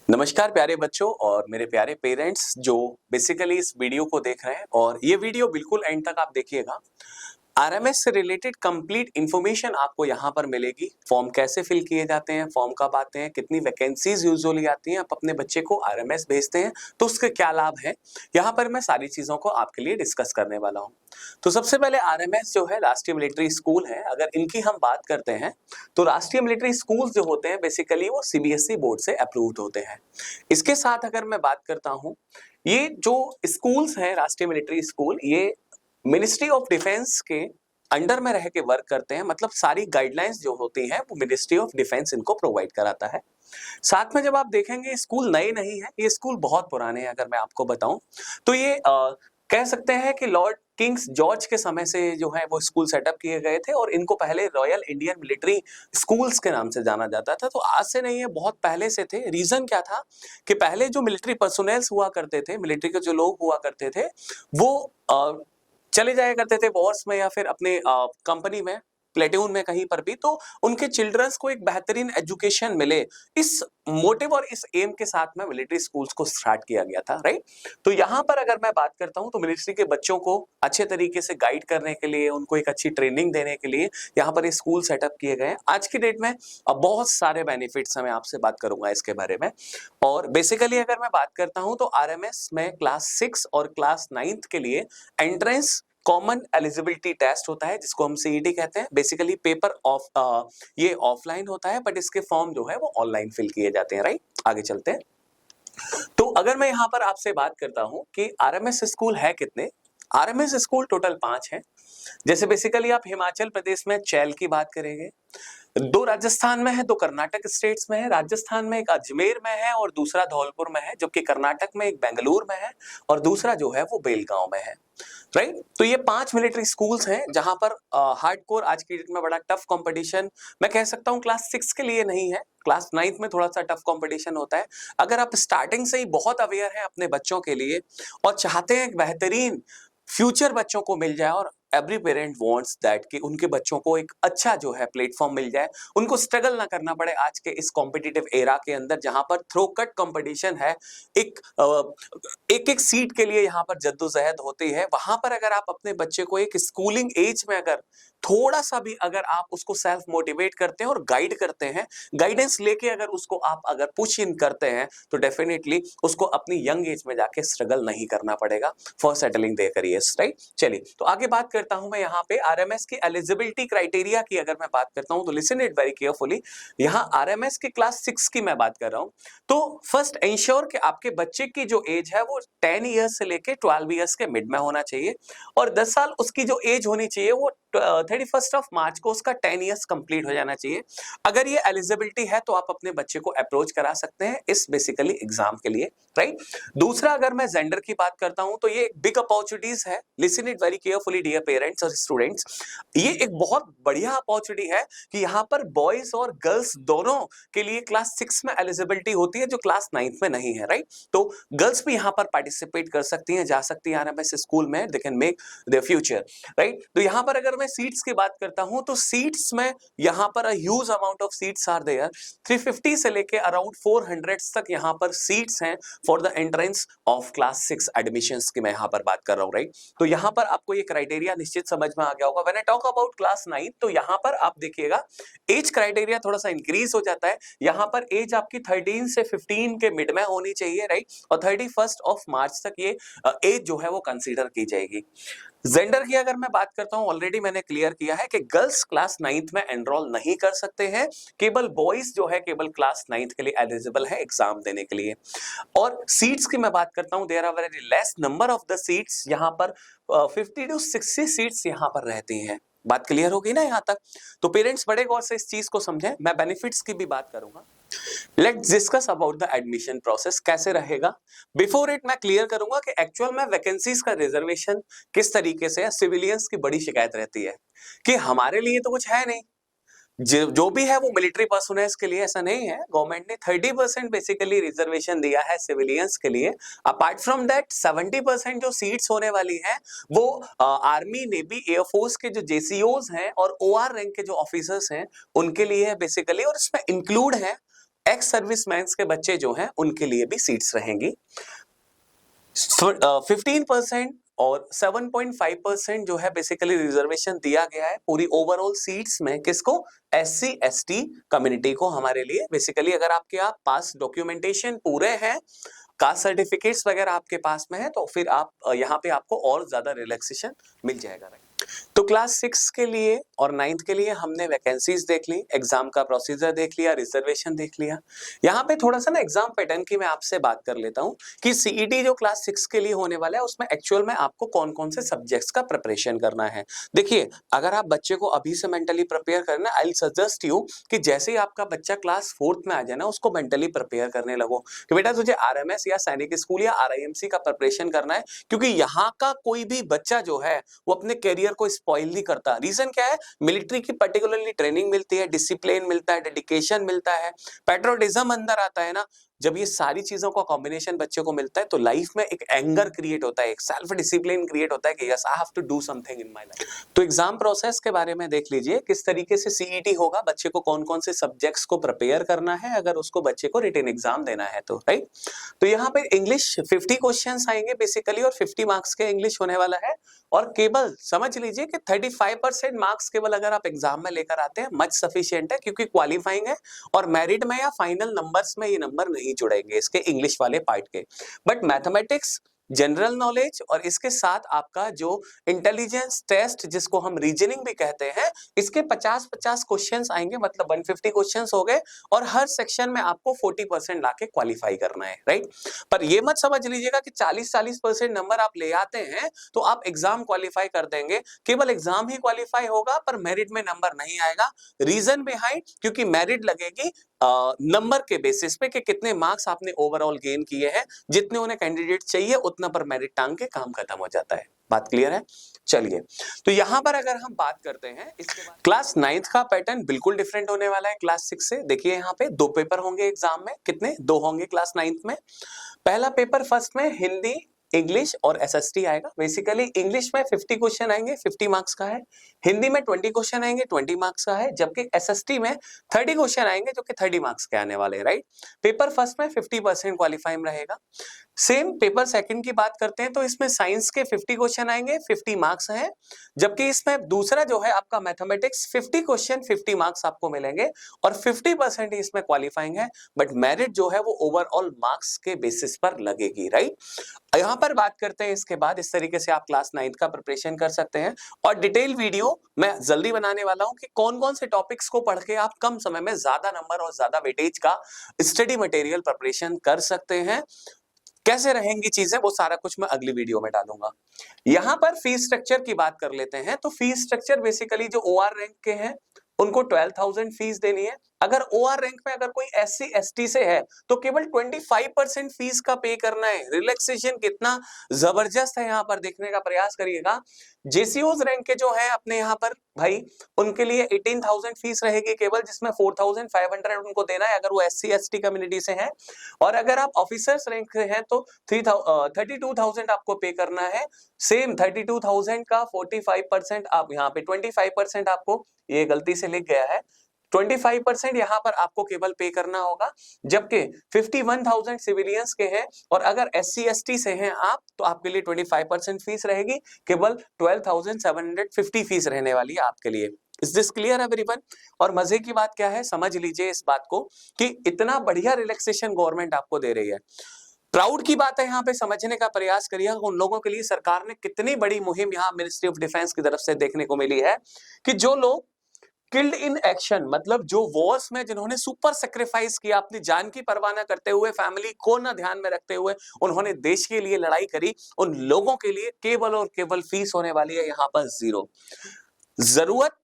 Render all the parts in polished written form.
नमस्कार प्यारे बच्चों और मेरे प्यारे पेरेंट्स जो बेसिकली इस वीडियो को देख रहे हैं और ये वीडियो बिल्कुल एंड तक आप देखिएगा। आरएमएस से रिलेटेड कंप्लीट इंफॉर्मेशन आपको यहाँ पर मिलेगी। फॉर्म कैसे फिल किए जाते हैं, फॉर्म कब आते हैं, कितनी वैकेंसीज यूजुअली आती हैं, आप अपने बच्चे को आरएमएस भेजते हैं तो उसके क्या लाभ है, यहाँ पर मैं सारी चीजों को आपके लिए डिस्कस करने वाला हूँ। तो सबसे पहले आरएमएस जो है राष्ट्रीय मिलिट्री स्कूल है। अगर इनकी हम बात करते हैं तो राष्ट्रीय मिलिट्री स्कूल जो होते हैं बेसिकली वो सीबीएसई बोर्ड से अप्रूव्ड होते हैं। इसके साथ अगर मैं बात करता हूँ, ये जो स्कूल्स हैं राष्ट्रीय मिलिट्री स्कूल, ये मिनिस्ट्री ऑफ डिफेंस के अंडर में रह के वर्क करते हैं। मतलब सारी गाइडलाइंस जो होती हैं वो मिनिस्ट्री ऑफ डिफेंस इनको प्रोवाइड कराता है। साथ में जब आप देखेंगे स्कूल नए नहीं है, ये स्कूल बहुत पुराने हैं। अगर मैं आपको बताऊं तो ये कह सकते हैं कि लॉर्ड किंग्स जॉर्ज के समय से जो है वो स्कूल सेटअप किए गए थे और इनको पहले रॉयल इंडियन मिलिट्री स्कूल्स के नाम से जाना जाता था। तो आज से नहीं है, बहुत पहले से थे। रीजन क्या था कि पहले जो मिलिट्री पर्सोनेल्स हुआ करते थे, मिलिट्री के जो लोग हुआ करते थे, वो चले जाया करते थे वॉर्स में या फिर अपने कंपनी में, प्लेटून में, कहीं पर भी, तो उनके चिल्ड्रंस को एक बेहतरीन एजुकेशन मिले, इस मोटिव और इस एम के साथ में मिलिट्री स्कूल्स को स्टार्ट किया गया था, राइट। तो यहाँ पर अगर मैं बात करता हूँ तो मिलिट्री के बच्चों को अच्छे तरीके से गाइड करने के लिए, उनको एक अच्छी ट्रेनिंग देने के लिए यहाँ पर ये स्कूल सेटअप किए गए हैं। आज की डेट में अब बहुत सारे बेनिफिट्स हैं, मैं आपसे बात करूंगा इसके बारे में। और बेसिकली अगर मैं बात करता हूँ तो आरएमएस में क्लास 6 और क्लास 9 के लिए एंट्रेंस कॉमन एलिजिबिलिटी टेस्ट होता है, जिसको हम सीईटी कहते हैं। बेसिकली पेपर ऑफ ये ऑफलाइन होता है, बट इसके फॉर्म जो है वो ऑनलाइन फिल किए जाते हैं, राइट। आगे चलते हैं। तो अगर मैं यहाँ पर आपसे बात करता हूँ कि आरएमएस स्कूल है कितने, आरएमएस स्कूल टोटल 5 हैं। जैसे बेसिकली आप हिमाचल प्रदेश में चैल की बात करेंगे, 2 राजस्थान में है, 2 कर्नाटक स्टेट्स में है। राजस्थान में एक अजमेर में है और दूसरा धौलपुर में है, जबकि कर्नाटक में एक बेंगलुरु में है और दूसरा जो है वो बेलगांव में है, राइट। तो ये 5 मिलिट्री स्कूल्स हैं जहां पर हार्डकोर आज की डेट में बड़ा टफ कंपटीशन, मैं कह सकता हूं क्लास 6 के लिए नहीं है, क्लास 9 में थोड़ा सा टफ कंपटीशन होता है। अगर आप स्टार्टिंग से ही बहुत अवेयर हैं अपने बच्चों के लिए और चाहते हैं एक बेहतरीन फ्यूचर बच्चों को मिल जाए, और एवरी पेरेंट वांट्स दैट कि उनके बच्चों को एक अच्छा जो है प्लेटफॉर्म मिल जाए, उनको स्ट्रगल ना करना पड़े आज के इस कॉम्पिटिटिव एरा के अंदर जहां पर थ्रो कट कंपटीशन है, एक एक सीट के लिए यहाँ पर जद्दोजहद होती है। वहां पर अगर आप अपने बच्चे को एक स्कूलिंग एज में अगर थोड़ा सा भी अगर आप उसको सेल्फ मोटिवेट करते हैं और गाइड करते हैं, गाइडेंस लेके अगर उसको आप अगर पुश इन करते हैं, तो डेफिनेटली उसको अपनी यंग एज में जाके स्ट्रगल नहीं करना पड़ेगा for settling their careers, right. चलिए, तो आगे बात करता हूं मैं यहाँ पे आरएमएस की एलिजिबिलिटी क्राइटेरिया की अगर मैं बात करता हूं तो लिसन इट वेरी केयरफुली। यहाँ आरएमएस की क्लास 6 की मैं बात कर रहा हूं। तो फर्स्ट इंश्योर कि आपके बच्चे की जो एज है वो 10 ईयर्स से लेके 12 ईयर्स के मिड में होना चाहिए, और 10 साल उसकी जो एज होनी चाहिए वो 31 ऑफ मार्च को उसका 10 ईयर्स कंप्लीट हो जाना चाहिए। अगर ये एलिजिबिलिटी है तो आप अपने बच्चे को अप्रोच करा सकते हैं इस बेसिकली एग्जाम के लिए, राइट। दूसरा, अगर मैं जेंडर की बात करता हूं तो ये बिग अपॉर्चुनिटीज है। Listen it very carefully dear parents और स्टूडेंट्स, ये एक बहुत बढ़िया अपॉर्चुनिटी है कि यहाँ पर बॉयज और गर्ल्स दोनों के लिए क्लास 6 में एलिजिबिलिटी होती है, जो क्लास 9 में नहीं है, राइट। तो गर्ल्स भी यहाँ पर पार्टिसिपेट कर सकती हैं, जा सकती है आरएमएस स्कूल में, they can make their future, right. तो यहाँ पर अगर मैं सीट्स की बात करता हूं तो सीट्स में यहाँ पर huge amount of seats are there, 350 से लेके अराउंड 400 तक यहाँ पर सीट्स हैं for the entrance of class 6 admissions की मैं यहाँ पर बात कर रहा हूँ, राइट। तो यहाँ पर आपको ये क्राइटेरिया निश्चित समझ में आ गया होगा। When I talk about class 9, तो यहाँ पर आप देखिएगा एज क्राइटेरिया थोड़ा सा इंक्रीज हो जाता है। यहाँ पर एज आपकी 13 से 15 के मिड में होनी चाहिए, राइट, और 31 ऑफ मार्च तक ये एज जो है वो कंसीडर की जाएगी। जेंडर की अगर मैं बात करता हूं, ऑलरेडी मैंने क्लियर किया है कि गर्ल्स क्लास 9 में एनरोल नहीं कर सकते हैं, केवल बॉयज जो है केवल क्लास 9 के लिए एलिजिबल है एग्जाम देने के लिए। और सीट्स की मैं बात करता हूं, there are very less number of the seats, यहाँ पर 50 to 60 सीट्स यहाँ पर रहती हैं। बात क्लियर होगी ना यहाँ तक? तो पेरेंट्स बड़े गौर से इस चीज को समझें। मैं बेनिफिट्स की भी बात करूंगा। Let's discuss about the admission process कैसे रहेगा। बिफोर इट मैं क्लियर करूंगा कि एक्चुअल में वैकेंसीज का रिजर्वेशन किस तरीके से है। सिविलियंस की बड़ी शिकायत रहती है कि हमारे लिए तो कुछ है नहीं, जो भी है वो मिलिट्री पर्सोनेल्स के लिए। ऐसा नहीं है, गवर्नमेंट ने 30% बेसिकली रिजर्वेशन दिया है सिविलियंस के लिए। अपार्ट फ्रॉम दैट 70% जो सीट्स होने वाली है वो आर्मी, नेवी, एयरफोर्स के जो जेसीओज हैं और ओआर रैंक के जो ऑफिसर्स हैं उनके लिए है बेसिकली, और इसमें इंक्लूड है एक्स सर्विसमैन के बच्चे जो हैं उनके लिए भी सीट्स रहेंगी। 15% और 7.5% जो है बेसिकली रिजर्वेशन दिया गया है पूरी ओवरऑल सीट्स में। किसको? SC ST कम्युनिटी को हमारे लिए। बेसिकली अगर आपके पास डॉक्यूमेंटेशन पूरे हैं, कास्ट सर्टिफिकेट्स वगैरह आपके पास में है, तो फिर आप यहाँ पे आपको और ज्यादा रिलैक्सेशन मिल जाएगा। तो क्लास 6 के लिए और 9th के लिए हमने वैकेंसीज देख ली, एग्जाम का प्रोसीजर देख लिया, रिजर्वेशन देख लिया। यहाँ पे थोड़ा सा ना एग्जाम पैटर्न की मैं आपसे बात कर लेता हूँ कि सीईटी जो क्लास 6 के लिए होने वाला है उसमें एक्चुअल में आपको कौन कौन से सब्जेक्ट्स का प्रिपरेशन करना है। देखिए, अगर आप बच्चे को अभी से मेंटली प्रिपेयर करना, आई सजेस्ट यू कि जैसे ही आपका बच्चा क्लास 4th में आ जाए ना, उसको मेंटली प्रिपेयर करने लगो कि बेटा तुझे RMS या सैनिक स्कूल या RIMC का प्रिपरेशन करना है, क्योंकि यहाँ का कोई भी बच्चा जो है वो अपने कैरियर को स्पॉइल नहीं करता। रीजन क्या है? मिलिट्री की पर्टिकुलरली ट्रेनिंग मिलती है, डिसिप्लिन मिलता है, डेडिकेशन मिलता है, पैट्रियोटिज्म अंदर आता है ना। जब ये सारी चीजों का कॉम्बिनेशन बच्चे को मिलता है तो लाइफ में एक एंगर क्रिएट होता है, एक सेल्फ डिसिप्लिन क्रिएट होता है कि yes I have to do something in my life. तो एग्जाम प्रोसेस के बारे में देख लीजिए, किस तरीके से सीईटी होगा, बच्चे को कौन कौन से सब्जेक्ट्स को प्रिपेयर करना है अगर उसको बच्चे को रिटन एग्जाम देना है तो, राइट। तो यहाँ पे इंग्लिश 50 क्वेश्चंस आएंगे बेसिकली और 50 मार्क्स के इंग्लिश होने वाला है। और केवल समझ लीजिए कि 35% मार्क्स केवल अगर आप एग्जाम में लेकर आते हैं मच सफिशिएंट है, क्योंकि क्वालिफाइंग है और मेरिट में या फाइनल नंबर्स में ये नंबर नहीं जुड़ेंगे इसके इंग्लिश वाले पार्ट के। बट मैथमेटिक्स, जनरल नॉलेज और इसके साथ आपका जो इंटेलिजेंस टेस्ट जिसको हम रीजनिंग भी कहते हैं, इसके 50-50 क्वेश्चंस आएंगे, मतलब 150 क्वेश्चंस हो गए और हर सेक्शन में आपको 40% लाके क्वालिफाई करना है, राइट। पर ये मत समझ लीजिएगा कि 40% नंबर आप ले आते हैं तो आप एग्जाम क्वालिफाई कर देंगे। केवल एग्जाम ही क्वालिफाई होगा पर मेरिट में नंबर नहीं आएगा। रीजन बिहाइंड, क्योंकि मेरिट लगेगी नंबर के बेसिस पे कि कितने मार्क्स आपने ओवरऑल गेन किए हैं, जितने उन्हें कैंडिडेट चाहिए उतना पर मेरिट टांग के काम खत्म हो जाता है। बात क्लियर है? चलिए, तो यहां पर अगर हम बात करते हैं इसके बाद क्लास 9th का पैटर्न बिल्कुल डिफरेंट होने वाला है क्लास 6 से। देखिए यहाँ पे 2 पेपर होंगे एग्जाम में, कितने? 2 होंगे क्लास 9th में। पहला पेपर फर्स्ट में हिंदी, इंग्लिश और SST आएगा। बेसिकली इंग्लिश में 50 क्वेश्चन आएंगे, 50 मार्क्स का है। हिंदी में 20 क्वेश्चन आएंगे, 20 मार्क्स का है। जबकि SST में 30 क्वेश्चन आएंगे जो कि 30 मार्क्स के आने वाले हैं, राइट। पेपर फर्स्ट में 50% क्वालिफाइंग रहेगा। सेम पेपर सेकंड की बात करते हैं तो इसमें साइंस के 50 क्वेश्चन आएंगे, 50 मार्क्स हैं। जबकि इसमें दूसरा जो है आपका मैथमेटिक्स, 50 क्वेश्चन 50 मार्क्स आपको मिलेंगे और 50% ही इसमें क्वालिफाइंग है। बट मेरिट जो है वो ओवरऑल मार्क्स के बेसिस पर लगेगी, राइट। यहां पर बात करते हैं इसके बाद, इस तरीके से आप क्लास 9th का प्रिपरेशन कर सकते हैं। और डिटेल वीडियो मैं जल्दी बनाने वाला हूं कि कौन कौन से टॉपिक्स को पढ़ के आप कम समय में ज्यादा नंबर और ज्यादा वेटेज का स्टडी मटेरियल प्रिपरेशन कर सकते हैं, कैसे रहेंगी चीजें, वो सारा कुछ मैं अगली वीडियो में डालूंगा। यहां पर फीस स्ट्रक्चर की बात कर लेते हैं। तो फीस स्ट्रक्चर बेसिकली जो OR रैंक के हैं उनको 12,000 फीस देनी है। अगर OR रैंक में अगर कोई SC ST से है तो केवल 25% फीस का पे करना है। रिलैक्सेशन कितना जबरदस्त है यहाँ पर देखने का प्रयास करिएगा। JCOs रैंक के जो है अपने यहाँ पर भाई, उनके लिए 18,000 फीस रहेगी केवल, जिसमें 4,500 उनको देना है अगर वो SC ST कम्युनिटी से है। और अगर आप ऑफिसर्स रैंक से हैं तो 32,000 आपको पे करना है। सेम 32,000 का 45% आप यहाँ पे 25% आपको, ये गलती से लिख गया है, 25% यहाँ पर आपको केवल पे करना होगा। जबकि 51,000 सिविलियंस के हैं और अगर SC ST से हैं आप तो आपके लिए 25% फीस रहेगी, केवल 12,750 फीस रहने वाली है आपके लिए। Is this clear everyone? और मजे की बात क्या है, समझ लीजिए इस बात को कि इतना बढ़िया रिलैक्सेशन गवर्नमेंट आपको दे रही है। प्राउड की बात है, यहाँ पे समझने का प्रयास करिए उन लोगों के लिए सरकार ने कितनी बड़ी मुहिम यहाँ मिनिस्ट्री ऑफ डिफेंस की तरफ से देखने को मिली है कि जो लोग किल्ड इन एक्शन, मतलब जो वॉर्स में जिन्होंने सुपर सेक्रीफाइस किया, अपनी जान की परवाह न करते हुए, फैमिली को न ध्यान में रखते हुए उन्होंने देश के लिए लड़ाई करी, उन लोगों के लिए केवल और केवल फीस होने वाली है यहाँ पर 0। जरूरत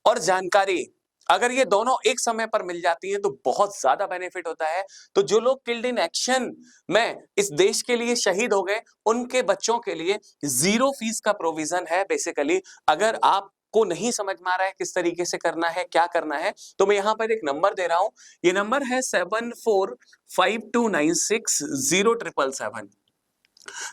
और जानकारी अगर ये दोनों एक समय पर मिल जाती है तो बहुत ज्यादा बेनिफिट होता है। तो जो लोग किल्ड इन एक्शन में इस देश के लिए शहीद हो गए, उनके बच्चों के लिए 0 फीस का प्रोविजन है बेसिकली। अगर आप को नहीं समझ में आ रहा है किस तरीके से करना है, क्या करना है, तो मैं यहां पर एक नंबर दे रहा हूं। ये नंबर है 7452960777।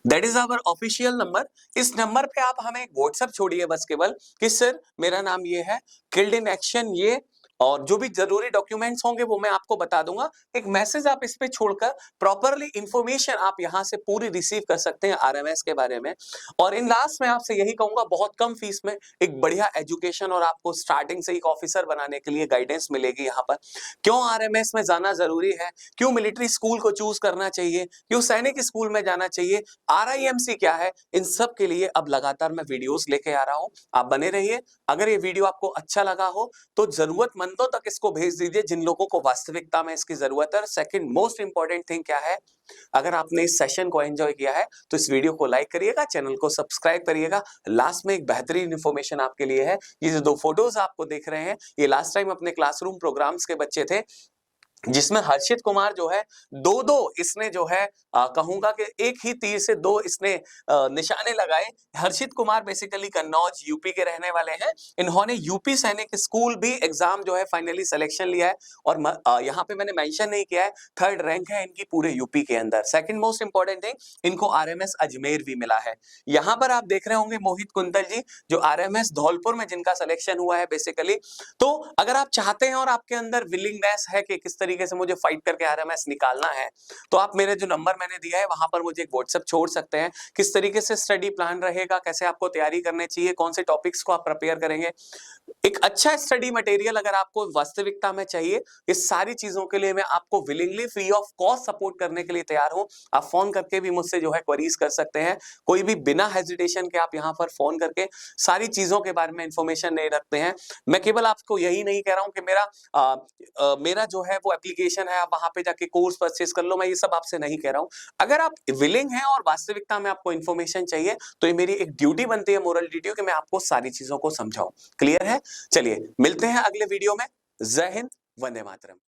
That is our official number. इस नंबर पे आप हमें व्हाट्सएप छोड़िए बस केवल कि सर मेरा नाम ये है, किल्ड इन एक्शन ये, और जो भी जरूरी डॉक्यूमेंट्स होंगे वो मैं आपको बता दूंगा। एक मैसेज आप इस पे छोड़कर प्रॉपरली इंफॉर्मेशन आप यहां से पूरी रिसीव कर सकते हैं आरएमएस के बारे में। और इन लास्ट में आपसे यही कहूंगा, बहुत कम फीस में एक बढ़िया एजुकेशन और आपको स्टार्टिंग से एक ऑफिसर बनाने के लिए गाइडेंस मिलेगी यहाँ पर। क्यों आरएमएस में जाना जरूरी है, क्यों मिलिट्री स्कूल को चूज करना चाहिए, क्यों सैनिक स्कूल में जाना चाहिए, आरआईएमसी क्या है, इन सब के लिए अब लगातार मैं वीडियोस लेके आ रहा हूं। आप बने रहिए। अगर ये वीडियो आपको अच्छा लगा हो तो जरूरतमंदों तक इसको भेज दीजिए जिन लोगों को वास्तविकता में इसकी जरूरत है। सेकंड मोस्ट इंपॉर्टेंट थिंग क्या है, अगर आपने इस सेशन को एंजॉय किया है तो इस वीडियो को लाइक करिएगा, चैनल को सब्सक्राइब करिएगा। लास्ट में एक बेहतरीन इंफॉर्मेशन आपके लिए है, ये जो 2 फोटोज आपको देख रहे हैं ये लास्ट टाइम अपने क्लासरूम प्रोग्राम्स के बच्चे थे, जिसमें हर्षित कुमार जो है दो इसने जो है कहूंगा कि एक ही तीर से 2 इसने निशाने लगाए। हर्षित कुमार बेसिकली कन्नौज यूपी के रहने वाले हैं। इन्होंने यूपी सैनिक स्कूल भी एग्जाम जो है फाइनली सिलेक्शन लिया है और यहाँ पे मैंने मेंशन नहीं किया है, 3rd रैंक है इनकी पूरे यूपी के अंदर। सेकंड मोस्ट इंपॉर्टेंट थिंग, इनको आरएमएस अजमेर भी मिला है। यहाँ पर आप देख रहे होंगे मोहित कुंतल जी जो आरएमएस धौलपुर में जिनका सिलेक्शन हुआ है बेसिकली। तो अगर आप चाहते हैं और आपके अंदर विलिंगनेस है कि किस तरीके से मुझे फाइट करके आरएमएस निकालना है, तो आप मेरे जो नंबर मैंने दिया है वहां पर मुझे एक व्हाट्सएप छोड़ सकते हैं। किस तरीके से स्टडी प्लान रहेगा, कैसे आपको तैयारी करनी चाहिए, कौन से टॉपिक्स को आप प्रिपेयर करेंगे, एक अच्छा स्टडी मटेरियल अगर आपको वास्तविकता में चाहिए, इस सारी चीजों के लिए मैं आपको willingly free of cost support करने के लिए तैयार हूं। आप फोन करके भी मुझसे जो है क्वेरीज कर सकते हैं, कोई भी बिना हेजिटेशन के आप यहां पर फोन करके सारी चीजों के बारे में इंफॉर्मेशन ले रखते हैं। मैं केवल आपको यही नहीं कह रहा हूं कि मेरा जो है वो एप्लीकेशन है आप वहां पे जाके कोर्स परचेज कर लो, मैं ये सब आपसे नहीं कह रहा हूं। अगर आप विलिंग हैं और वास्तविकता में आपको इंफॉर्मेशन चाहिए तो ये मेरी एक ड्यूटी बनती है, मोरल ड्यूटी, कि मैं आपको सारी चीजों को समझाऊं। क्लियर है? चलिए मिलते हैं अगले वीडियो में। जय हिंद, वंदे मातरम।